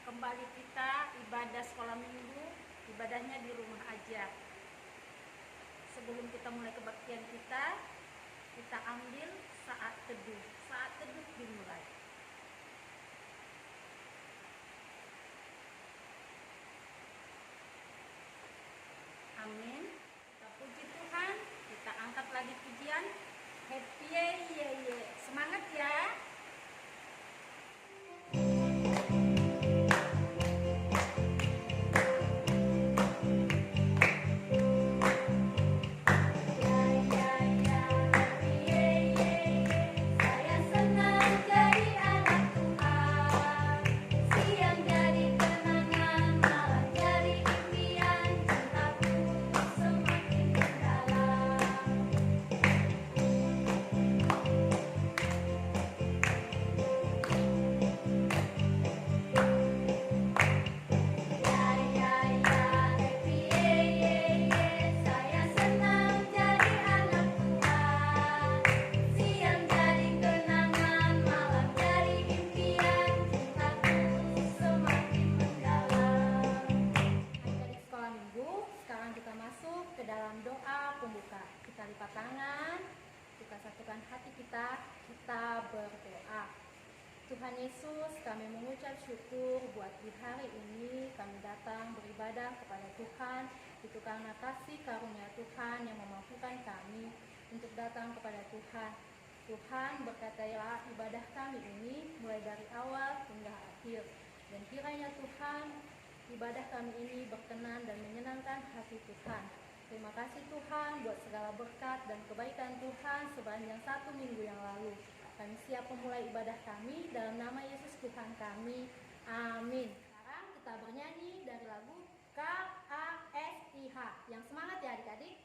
kembali kita ibadah sekolah minggu, ibadahnya di rumah aja. Sebelum kita mulai kebaktian kita ambil saat teduh. Saat teduh dimulai. Amin. Kita puji Tuhan, kita angkat lagi pujian. Happy ye. Semangat ya. Ke dalam doa pembuka, kita lipat tangan, kita satukan hati kita berdoa. Tuhan Yesus, kami mengucap syukur buat di hari ini kami datang beribadah kepada Tuhan. Itu karena kasih karunia Tuhan yang memampukan kami untuk datang kepada Tuhan. Tuhan, berkatilah ibadah kami ini mulai dari awal hingga akhir. Dan kiranya Tuhan, ibadah kami ini berkenan dan menyenangkan hati Tuhan. Terima kasih Tuhan buat segala berkat dan kebaikan Tuhan sepanjang 1 minggu yang lalu. Kami siap memulai ibadah kami dalam nama Yesus Tuhan kami. Amin. Sekarang kita bernyanyi dari lagu KASIH. Yang semangat ya adik-adik.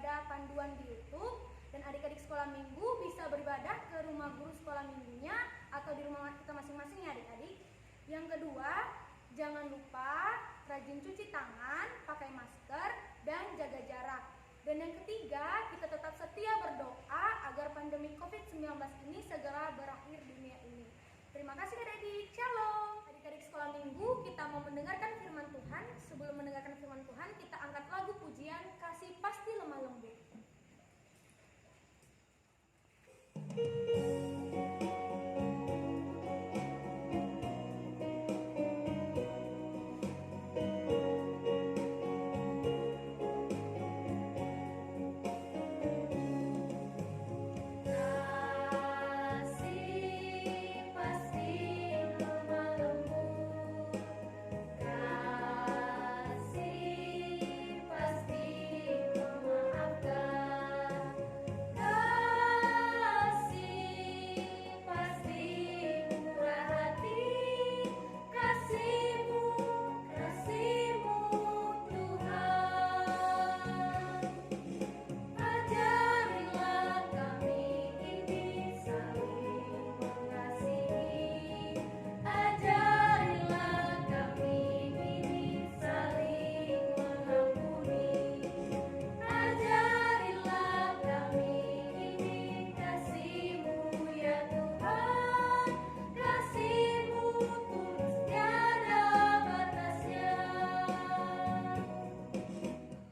ibadah panduan di YouTube, dan adik-adik sekolah minggu bisa beribadah ke rumah guru sekolah minggunya atau di rumah kita masing-masing ya adik-adik. Yang kedua, jangan lupa rajin cuci tangan, pakai masker, dan jaga jarak. Dan yang ketiga, kita tetap setia berdoa agar pandemi COVID-19 ini segera berakhir di dunia ini. Terima kasih adik-adik, shalom. Adik-adik sekolah minggu, kita mau mendengarkan firman Tuhan. Sebelum mendengarkan firman Tuhan, kita angkat lagu pujian Kasih Pasti Lemah Lembut.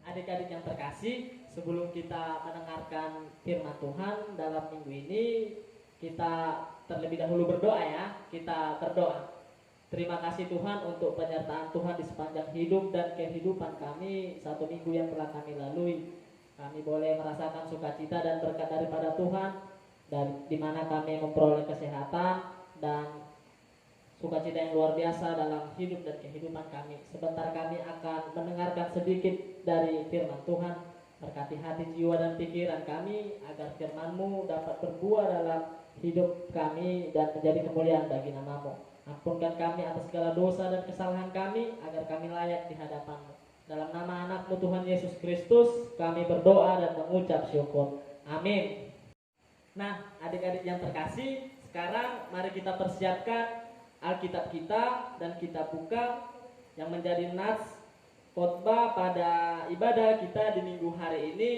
Adik-adik yang terkasih, sebelum kita mendengarkan firman Tuhan dalam minggu ini, kita terlebih dahulu berdoa ya. Kita berdoa. Terima kasih Tuhan untuk penyertaan Tuhan di sepanjang hidup dan kehidupan kami satu minggu yang telah kami lalui. Kami boleh merasakan sukacita dan berkat daripada Tuhan, dan di mana kami memperoleh kesehatan dan sukacita yang luar biasa dalam hidup dan kehidupan kami. Sebentar kami akan mendengarkan sedikit dari firman Tuhan. Berkati hati, jiwa, dan pikiran kami agar firman-Mu dapat berbuah dalam hidup kami dan menjadi kemuliaan bagi nama-Mu. Ampunkan kami atas segala dosa dan kesalahan kami agar kami layak di hadapan-Mu. Dalam nama anak-Mu Tuhan Yesus Kristus kami berdoa dan mengucap syukur. Amin. Nah, adik-adik yang terkasih, sekarang mari kita persiapkan Alkitab kita, dan kita buka yang menjadi nats khotbah pada ibadah kita di minggu hari ini,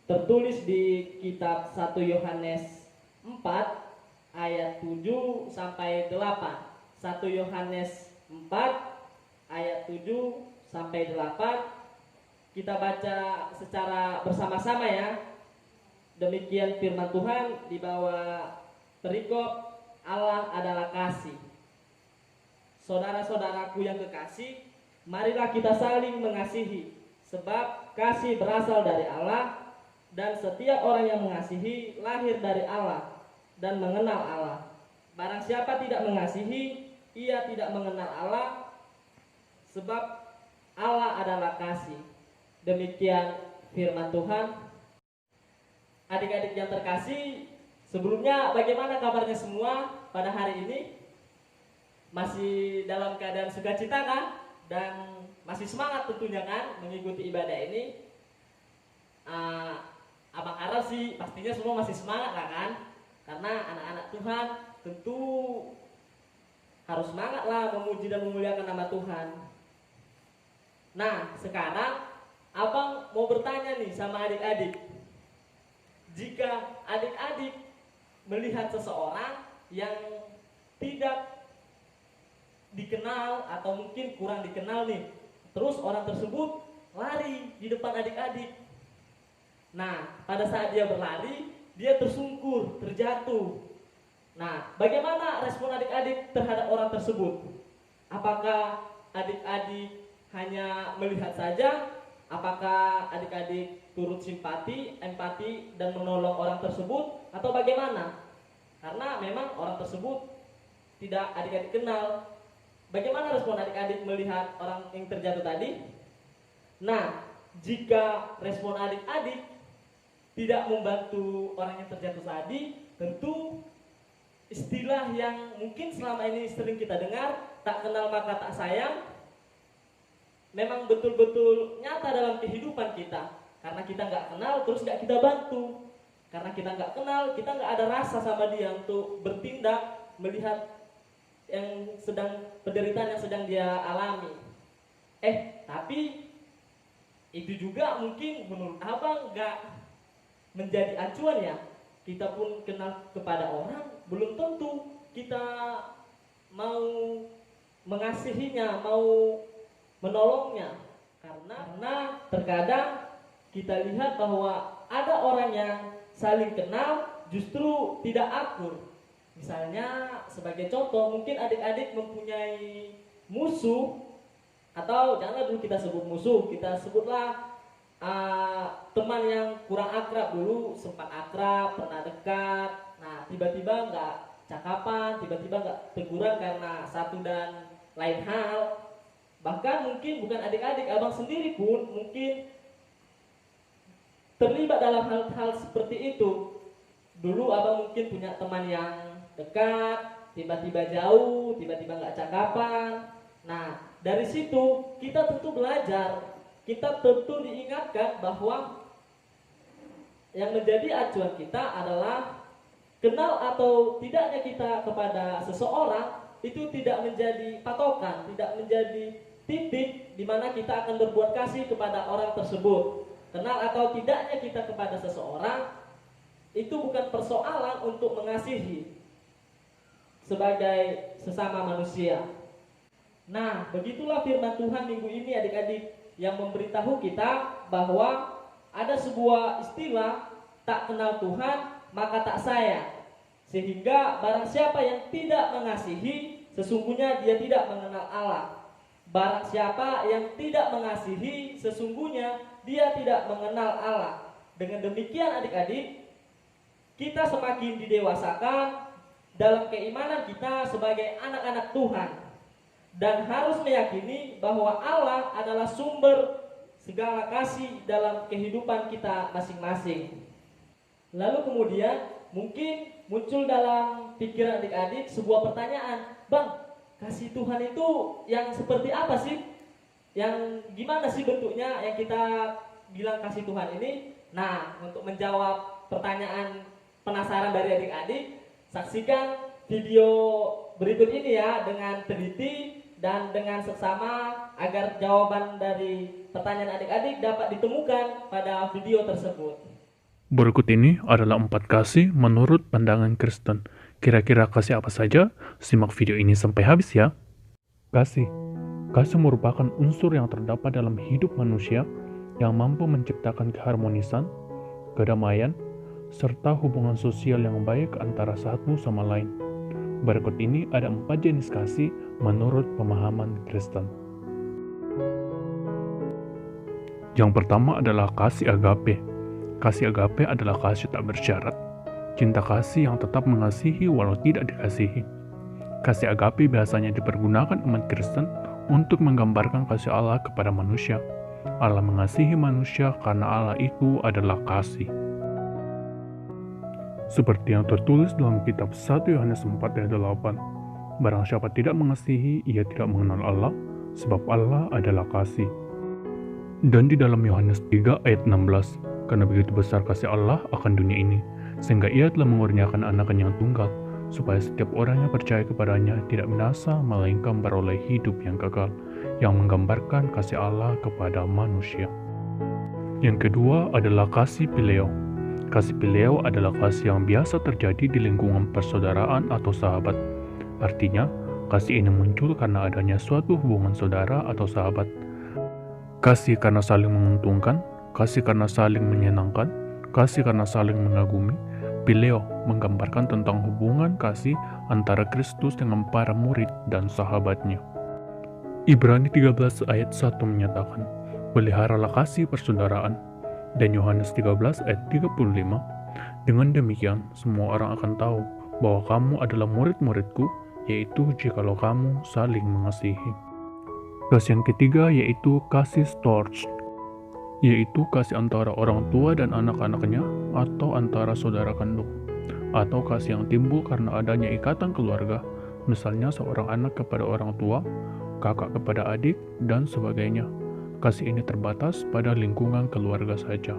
tertulis di kitab 1 Yohanes 4 ayat 7 sampai 8. 1 Yohanes 4 ayat 7 sampai 8. Kita baca secara bersama-sama ya. Demikian firman Tuhan di bawah perikop Allah adalah kasih. Saudara-saudaraku yang kekasih, marilah kita saling mengasihi, sebab kasih berasal dari Allah, dan setiap orang yang mengasihi lahir dari Allah dan mengenal Allah. Barang siapa tidak mengasihi, ia tidak mengenal Allah, sebab Allah adalah kasih. Demikian firman Tuhan. Adik-adik yang terkasih, sebelumnya bagaimana kabarnya semua pada hari ini? Masih dalam keadaan sukacita kan? Dan masih semangat tentunya kan mengikuti ibadah ini? Abang Ara sih pastinya semua masih semangat lah kan? Karena anak-anak Tuhan tentu harus semangat lah memuji dan memuliakan nama Tuhan. Nah, sekarang abang mau bertanya nih sama adik-adik. Jika adik-adik melihat seseorang yang tidak dikenal atau mungkin kurang dikenal nih, terus orang tersebut lari di depan adik-adik. Nah, pada saat dia berlari, dia tersungkur, terjatuh. Nah, bagaimana respon adik-adik terhadap orang tersebut? Apakah adik-adik hanya melihat saja? Apakah adik-adik turut simpati, empati, dan menolong orang tersebut? Atau bagaimana? Karena memang orang tersebut tidak adik-adik kenal. Bagaimana respon adik-adik melihat orang yang terjatuh tadi? Nah, jika respon adik-adik tidak membantu orang yang terjatuh tadi, tentu istilah yang mungkin selama ini sering kita dengar, tak kenal maka tak sayang, memang betul-betul nyata dalam kehidupan kita. Karena kita nggak kenal, terus nggak kita bantu. Karena kita nggak kenal, kita nggak ada rasa sama dia untuk bertindak, melihat yang sedang penderitaan yang sedang dia alami. Tapi itu juga mungkin menurut abang nggak menjadi acuan ya. Kita pun kenal kepada orang, belum tentu kita mau mengasihinya, mau menolongnya. Karena terkadang kita lihat bahwa ada orang yang saling kenal justru tidak akur. Misalnya sebagai contoh, mungkin adik-adik mempunyai musuh, atau janganlah dulu kita sebut musuh, kita sebutlah teman yang kurang akrab. Dulu sempat akrab, pernah dekat, nah tiba-tiba nggak cakapan, tiba-tiba nggak teguran karena satu dan lain hal. Bahkan mungkin bukan adik-adik, abang sendiri pun mungkin terlibat dalam hal-hal seperti itu. Dulu abang mungkin punya teman yang dekat, tiba-tiba jauh, tiba-tiba nggak cakapan. Nah, dari situ kita tentu belajar, kita tentu diingatkan bahwa yang menjadi acuan kita adalah kenal atau tidaknya kita kepada seseorang itu tidak menjadi patokan, tidak menjadi titik di mana kita akan berbuat kasih kepada orang tersebut. Kenal atau tidaknya kita kepada seseorang itu bukan persoalan untuk mengasihi sebagai sesama manusia. Nah, begitulah firman Tuhan minggu ini adik-adik, yang memberitahu kita bahwa ada sebuah istilah, tak kenal Tuhan maka tak sayang. Sehingga barang siapa yang tidak mengasihi, sesungguhnya dia tidak mengenal Allah. Barang siapa yang tidak mengasihi, sesungguhnya dia tidak mengenal Allah. Dengan demikian adik-adik, kita semakin didewasakan dalam keimanan kita sebagai anak-anak Tuhan, dan harus meyakini bahwa Allah adalah sumber segala kasih dalam kehidupan kita masing-masing. Lalu kemudian mungkin muncul dalam pikiran adik-adik sebuah pertanyaan, Bang, kasih Tuhan itu yang seperti apa sih? Yang gimana sih bentuknya yang kita bilang kasih Tuhan ini? Nah, untuk menjawab pertanyaan penasaran dari adik-adik, saksikan video berikut ini ya dengan teliti dan dengan seksama agar jawaban dari pertanyaan adik-adik dapat ditemukan pada video tersebut. Berikut ini adalah 4 kasih menurut pandangan Kristen. Kira-kira kasih apa saja? Simak video ini sampai habis ya. Kasih. Kasih merupakan unsur yang terdapat dalam hidup manusia yang mampu menciptakan keharmonisan, kedamaian, serta hubungan sosial yang baik antara satu sama lain. Berikut ini ada 4 jenis kasih menurut pemahaman Kristen. Yang pertama adalah kasih agape. Kasih agape adalah kasih tak bersyarat. Cinta kasih yang tetap mengasihi walau tidak dikasihi. Kasih agape biasanya dipergunakan umat Kristen untuk menggambarkan kasih Allah kepada manusia. Allah mengasihi manusia karena Allah itu adalah kasih. Seperti yang tertulis dalam kitab 1 Yohanes 4 ayat 8. Barang siapa tidak mengasihi, ia tidak mengenal Allah, sebab Allah adalah kasih. Dan di dalam Yohanes 3 ayat 16, karena begitu besar kasih Allah akan dunia ini, sehingga ia telah mengurniakan anaknya yang tunggal, supaya setiap orang yang percaya kepadanya tidak binasa, melainkan beroleh hidup yang kekal, yang menggambarkan kasih Allah kepada manusia. Yang kedua adalah kasih phileo. Kasih phileo adalah kasih yang biasa terjadi di lingkungan persaudaraan atau sahabat. Artinya, kasih ini muncul karena adanya suatu hubungan saudara atau sahabat. Kasih karena saling menguntungkan, kasih karena saling menyenangkan, kasih karena saling mengagumi. Phileo menggambarkan tentang hubungan kasih antara Kristus dengan para murid dan sahabatnya. Ibrani 13 ayat 1 menyatakan, peliharalah kasih persaudaraan. Dan Yohanes 13 ayat 35, dengan demikian semua orang akan tahu bahwa kamu adalah murid-muridku, yaitu jikalau kamu saling mengasihi. Kasih yang ketiga yaitu kasih storge, yaitu kasih antara orang tua dan anak-anaknya atau antara saudara kandung, atau kasih yang timbul karena adanya ikatan keluarga, misalnya seorang anak kepada orang tua, kakak kepada adik, dan sebagainya. kasih ini terbatas pada lingkungan keluarga saja.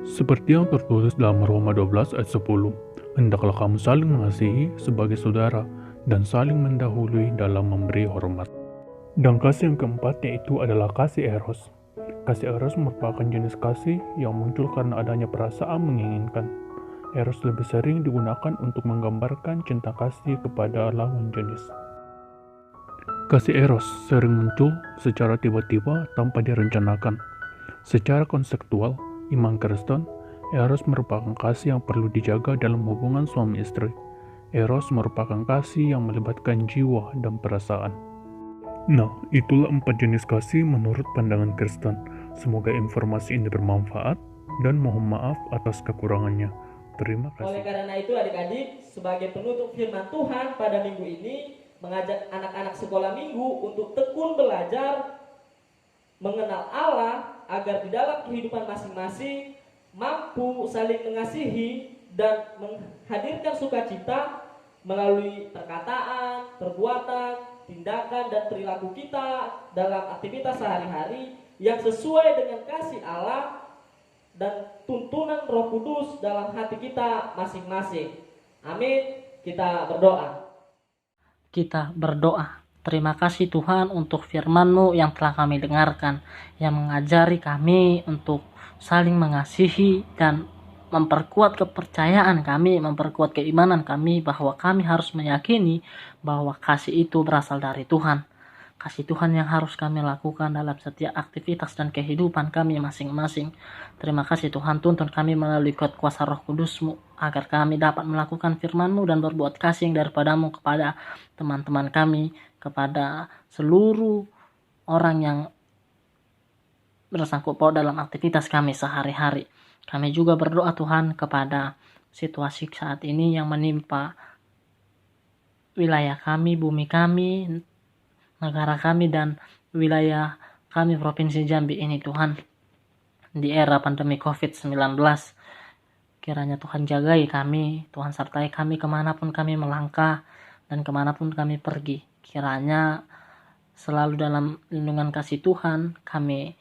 Seperti yang tertulis dalam Roma 12 ayat 10, hendaklah kamu saling mengasihi sebagai saudara dan saling mendahului dalam memberi hormat. Dan kasih yang keempat yaitu adalah kasih eros. Kasih eros merupakan jenis kasih yang muncul karena adanya perasaan menginginkan. Eros lebih sering digunakan untuk menggambarkan cinta kasih kepada lawan jenis. Kasih eros sering muncul secara tiba-tiba tanpa direncanakan. Secara konseptual, Iman Kristen, eros merupakan kasih yang perlu dijaga dalam hubungan suami istri. Eros merupakan kasih yang melibatkan jiwa dan perasaan. Nah, itulah 4 jenis kasih menurut pandangan Kristen. Semoga informasi ini bermanfaat dan mohon maaf atas kekurangannya. Terima kasih. Oleh karena itu adik-adik, sebagai penutup firman Tuhan pada minggu ini, mengajak anak-anak sekolah minggu untuk tekun belajar mengenal Allah agar di dalam kehidupan masing-masing mampu saling mengasihi dan menghadirkan sukacita melalui perkataan, perbuatan, tindakan, dan perilaku kita dalam aktivitas sehari-hari yang sesuai dengan kasih Allah dan tuntunan Roh Kudus dalam hati kita masing-masing. Amin. Kita berdoa. Kita berdoa. Terima kasih Tuhan untuk firman-Mu yang telah kami dengarkan, yang mengajari kami untuk saling mengasihi dan memperkuat kepercayaan kami, memperkuat keimanan kami bahwa kami harus meyakini bahwa kasih itu berasal dari Tuhan. Kasih Tuhan yang harus kami lakukan dalam setiap aktivitas dan kehidupan kami masing-masing. Terima kasih Tuhan, tuntun kami melalui kuasa Roh Kudus-Mu agar kami dapat melakukan firman-Mu dan berbuat kasih yang daripada-Mu kepada teman-teman kami, kepada seluruh orang yang bersangkut paut dalam aktivitas kami sehari-hari. Kami juga berdoa Tuhan kepada situasi saat ini yang menimpa wilayah kami, bumi kami, negara kami, dan wilayah kami Provinsi Jambi ini Tuhan. Di era pandemi COVID-19, kiranya Tuhan jagai kami, Tuhan sertai kami kemanapun kami melangkah dan kemanapun kami pergi. Kiranya selalu dalam lindungan kasih Tuhan kami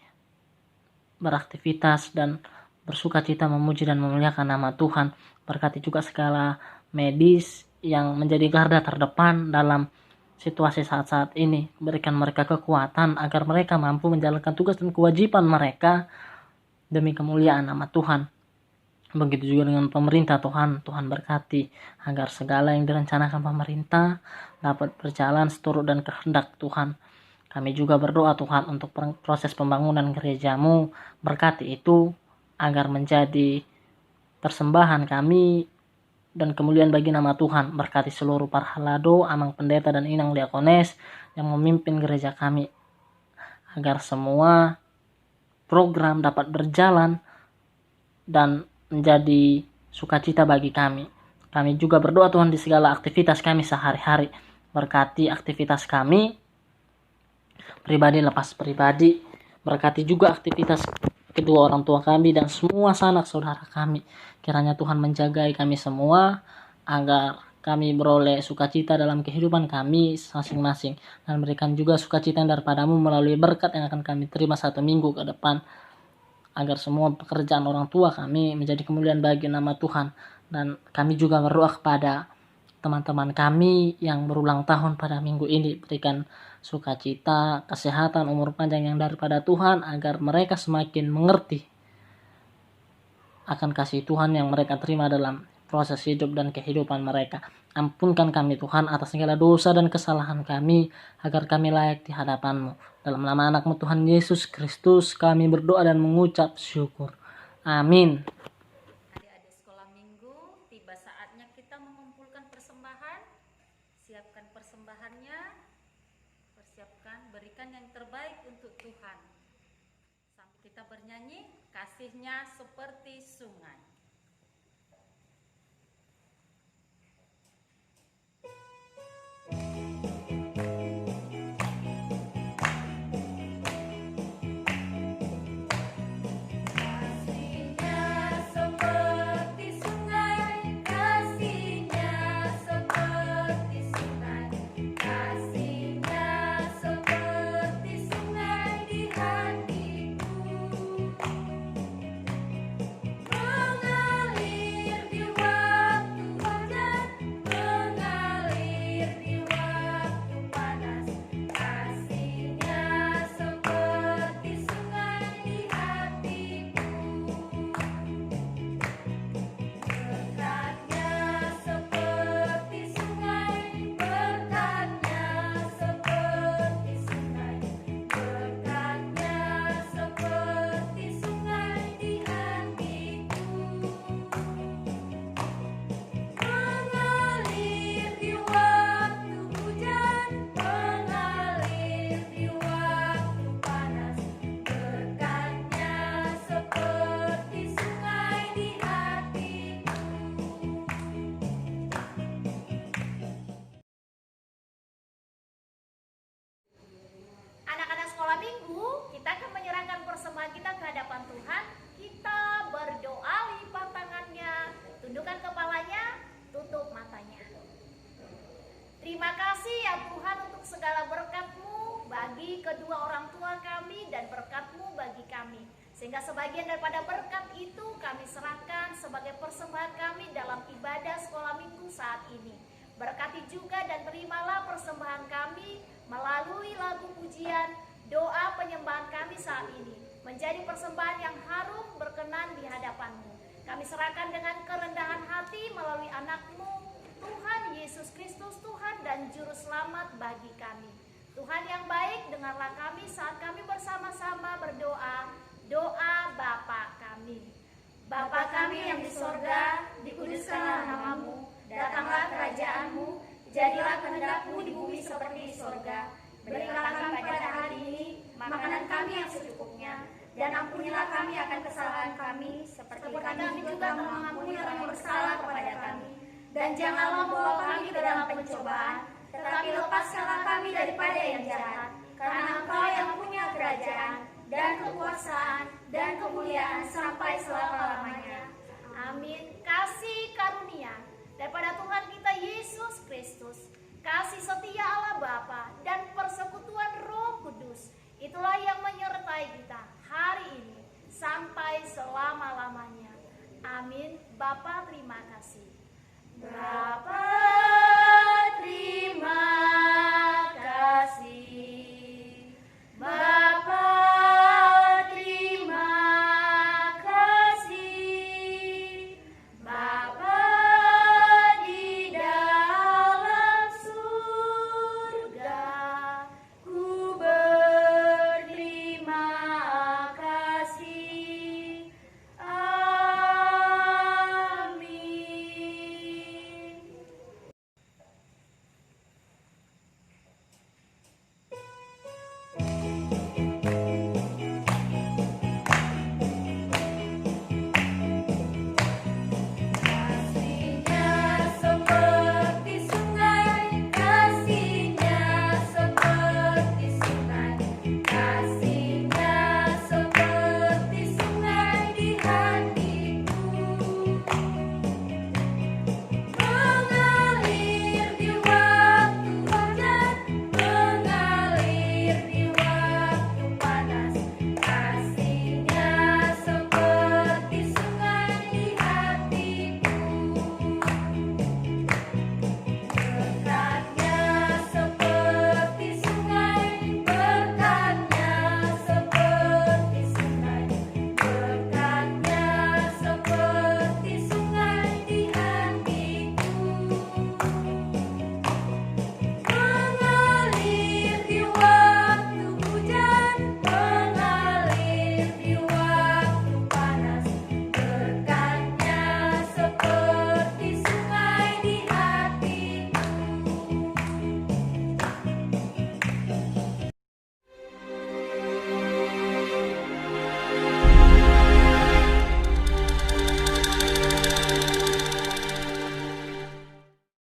beraktivitas dan bersuka cita memuji dan memuliakan nama Tuhan. Berkati juga segala medis yang menjadi garda terdepan dalam situasi saat-saat ini. Berikan mereka kekuatan agar mereka mampu menjalankan tugas dan kewajiban mereka demi kemuliaan nama Tuhan. Begitu juga dengan pemerintah Tuhan. Tuhan berkati agar segala yang direncanakan pemerintah dapat berjalan seturut dan kehendak Tuhan. Kami juga berdoa Tuhan untuk proses pembangunan gereja-Mu. Berkati itu agar menjadi persembahan kami dan kemuliaan bagi nama Tuhan. Berkati seluruh para halado, amang pendeta, dan inang diakones yang memimpin gereja kami, agar semua program dapat berjalan dan menjadi sukacita bagi kami. Kami juga berdoa Tuhan di segala aktivitas kami sehari-hari. Berkati aktivitas kami pribadi lepas pribadi. Berkati juga aktivitas kedua orang tua kami dan semua sanak saudara kami. Kiranya Tuhan menjagai kami semua agar kami beroleh sukacita dalam kehidupan kami masing-masing, dan berikan juga sukacita daripada-Mu melalui berkat yang akan kami terima 1 minggu ke depan, agar semua pekerjaan orang tua kami menjadi kemuliaan bagi nama Tuhan. Dan kami juga berdoa kepada teman-teman kami yang berulang tahun pada minggu ini. Berikan sukacita, kesehatan, umur panjang yang daripada Tuhan, agar mereka semakin mengerti akan kasih Tuhan yang mereka terima dalam proses hidup dan kehidupan mereka. Ampunkan kami Tuhan atas segala dosa dan kesalahan kami, agar kami layak di hadapan-Mu. Dalam nama anak-Mu Tuhan Yesus Kristus kami berdoa dan mengucap syukur. Amin. Adik-adik sekolah minggu, tiba saatnya kita mengumpulkan persembahan. Siapkan persembahannya, persiapkan, berikan yang terbaik untuk Tuhan. Sambil kita bernyanyi, kasihnya seperti sungai. Kasihnya seperti sungai di hati Sehingga sebagian daripada berkat itu kami serahkan sebagai persembahan kami dalam ibadah sekolah minggu saat ini. Berkati juga dan terimalah persembahan kami melalui lagu pujian, doa penyembahan kami saat ini. Menjadi persembahan yang harum berkenan di hadapan-Mu. Kami serahkan dengan kerendahan hati melalui anak-Mu, Tuhan Yesus Kristus, Tuhan dan Juru Selamat bagi kami. Tuhan yang baik, dengarlah kami saat kami bersama-sama berdoa. Doa Bapa kami. Bapa kami yang di sorga, dikuduskanlah nama-Mu, datanglah kerajaan-Mu, jadilah kehendak-Mu di bumi seperti di sorga. Berilah kami pada hari ini makanan kami yang secukupnya, dan ampunilah kami akan kesalahan kami, seperti kami juga mengampuni orang yang bersalah kepada kami. Dan janganlah membawa kami ke dalam pencobaan, tetapi lepaskanlah kami daripada yang jahat, karena Engkau yang punya kerajaan, dan kekuasaan, dan kemuliaan sampai selama-lamanya. Amin. Kasih karunia daripada Tuhan kita Yesus Kristus, kasih setia Allah Bapa, dan persekutuan Roh Kudus, itulah yang menyertai kita hari ini sampai selama-lamanya. Amin. Bapa terima kasih. Bapa